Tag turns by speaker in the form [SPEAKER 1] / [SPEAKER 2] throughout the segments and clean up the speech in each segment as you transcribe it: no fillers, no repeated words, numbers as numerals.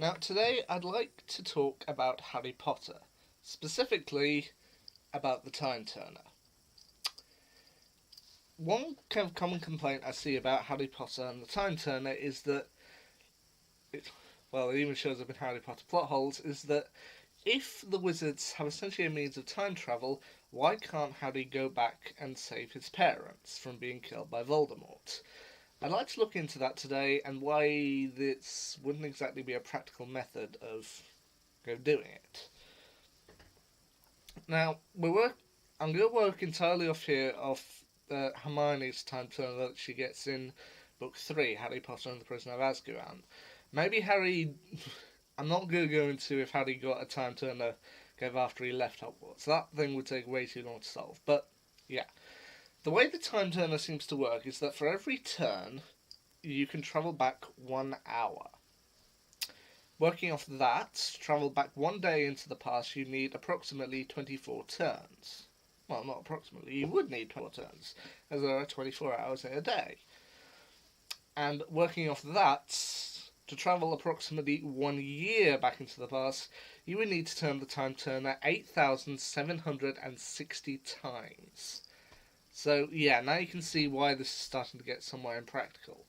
[SPEAKER 1] Now, today I'd like to talk about Harry Potter, specifically about the Time Turner. One kind of common complaint I see about Harry Potter and the Time Turner is that, it even shows up in Harry Potter plot holes, is that if the wizards have essentially a means of time travel, why can't Harry go back and save his parents from being killed by Voldemort? I'd like to look into that today and why this wouldn't exactly be a practical method of doing it. Now, I'm going to work entirely off Hermione's time turner that she gets in Book 3, Harry Potter and the Prisoner of Azkaban. Maybe Harry... I'm not going to go into if Harry got a time turner after he left Hogwarts. That thing would take way too long to solve. But, yeah. The way the time turner seems to work is that for every turn, you can travel back 1 hour. Working off that, to travel back 1 day into the past, you need approximately 24 turns. Well, not approximately, you would need 24 turns, as there are 24 hours in a day. And working off that, to travel approximately 1 year back into the past, you would need to turn the time turner 8,760 times. So, yeah, now you can see why this is starting to get somewhat impractical.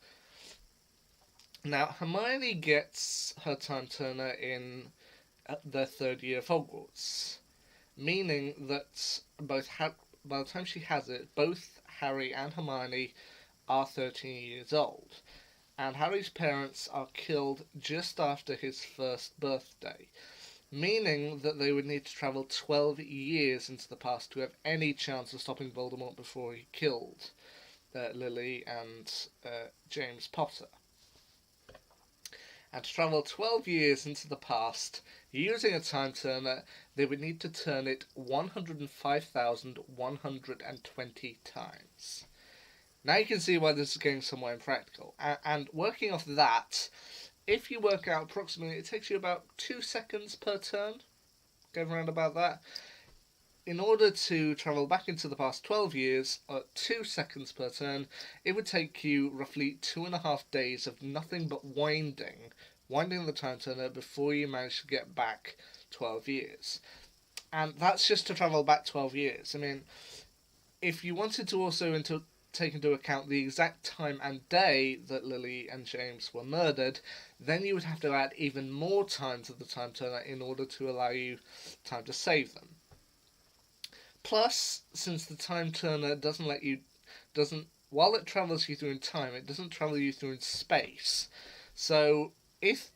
[SPEAKER 1] Now, Hermione gets her time turner in their third year of Hogwarts, meaning that by the time she has it, both Harry and Hermione are 13 years old, and Harry's parents are killed just after his first birthday, meaning that they would need to travel 12 years into the past to have any chance of stopping Voldemort before he killed Lily and James Potter. And to travel 12 years into the past, using a time turner, they would need to turn it 105,120 times. Now you can see why this is getting somewhat impractical. And working off that, if you work out approximately, it takes you about 2 seconds per turn, going around about that. In order to travel back into the past 12 years, at 2 seconds per turn, it would take you roughly 2.5 days of nothing but winding the time turner before you manage to get back 12 years. And that's just to travel back 12 years. I mean, if you wanted to also take into account the exact time and day that Lily and James were murdered, then you would have to add even more time to the time turner in order to allow you time to save them. Plus, since the time turner while it travels you through in time, it doesn't travel you through in space. So it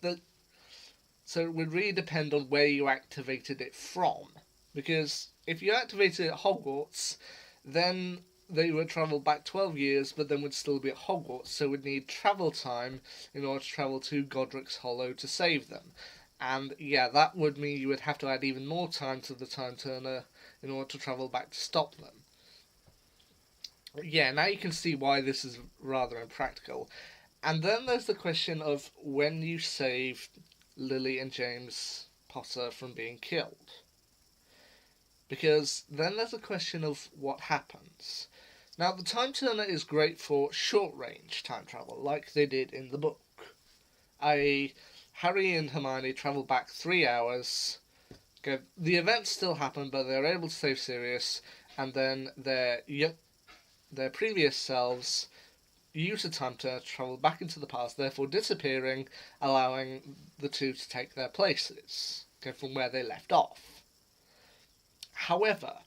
[SPEAKER 1] would really depend on where you activated it from. Because if you activated it at Hogwarts, then they would travel back 12 years, but then would still be at Hogwarts, so would need travel time in order to travel to Godric's Hollow to save them. And yeah, that would mean you would have to add even more time to the time turner in order to travel back to stop them. Yeah, now you can see why this is rather impractical. And then there's the question of when you saved Lily and James Potter from being killed. Because then there's a question of what happens. Now, the time turner is great for short-range time travel, like they did in the book. i.e., Harry and Hermione travel back 3 hours. The events still happen, but they're able to save Sirius, and then their previous selves use a time turner to travel back into the past, therefore disappearing, allowing the two to take their places from where they left off. However,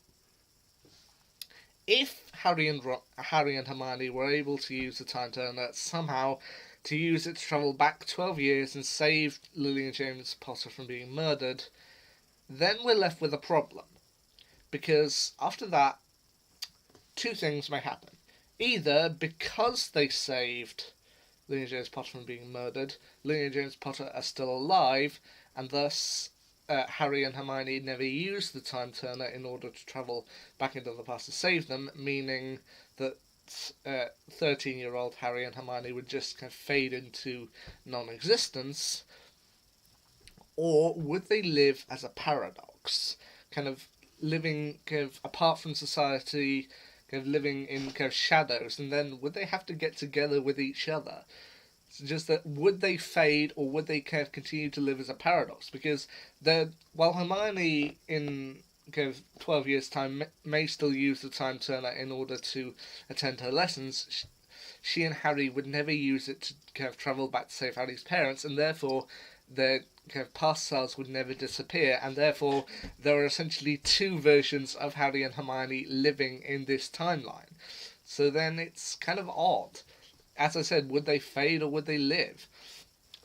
[SPEAKER 1] if Harry and Hermione were able to use the time turner somehow to use it to travel back 12 years and save Lily and James Potter from being murdered, then we're left with a problem. Because after that, two things may happen. Either because they saved Lily and James Potter from being murdered, Lily and James Potter are still alive, and thus Harry and Hermione never used the time turner in order to travel back into the past to save them, meaning that 13-year-old Harry and Hermione would just fade into non-existence. Or would they live as a paradox, living apart from society, living in shadows, and then would they have to get together with each other? It's just that would they fade or would they kind of continue to live as a paradox? Because while Hermione in kind of 12 years' time may still use the time turner in order to attend her lessons, she and Harry would never use it to kind of travel back to save Harry's parents, and therefore their kind of past selves would never disappear, and therefore there are essentially two versions of Harry and Hermione living in this timeline. So then it's kind of odd. As I said, would they fade or would they live?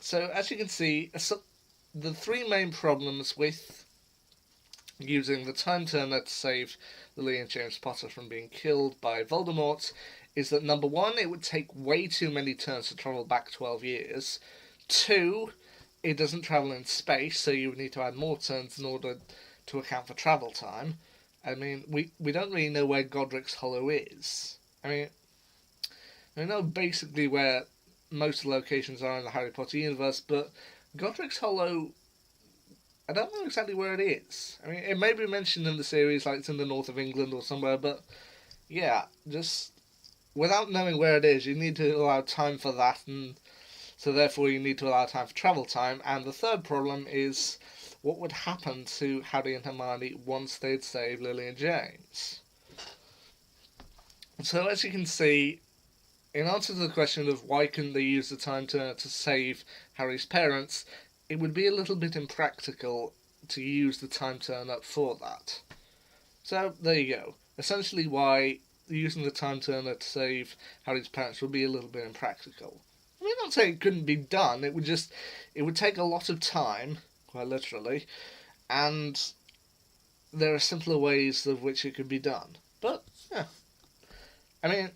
[SPEAKER 1] So as you can see, the three main problems with using the time turner to save Lily and James Potter from being killed by Voldemort is that number one, it would take way too many turns to travel back 12 years. Two, it doesn't travel in space, so you would need to add more turns in order to account for travel time. I mean, we don't really know where Godric's Hollow is. I mean, we know basically where most of the locations are in the Harry Potter universe, but Godric's Hollow, I don't know exactly where it is. I mean, it may be mentioned in the series, like it's in the north of England or somewhere, but yeah, just without knowing where it is, you need to allow time for that, and so therefore you need to allow time for travel time. And the third problem is what would happen to Harry and Hermione once they'd saved Lily and James. So as you can see, in answer to the question of why couldn't they use the time turner to save Harry's parents, it would be a little bit impractical to use the time turner for that. So there you go. Essentially why using the time turner to save Harry's parents would be a little bit impractical. I mean, I'm not saying it couldn't be done, it would take a lot of time, quite literally, and there are simpler ways of which it could be done. But, yeah. I mean,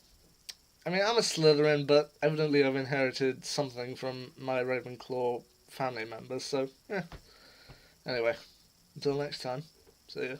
[SPEAKER 1] I'm a Slytherin, but evidently I've inherited something from my Ravenclaw family members, so, yeah. Anyway, until next time, see ya.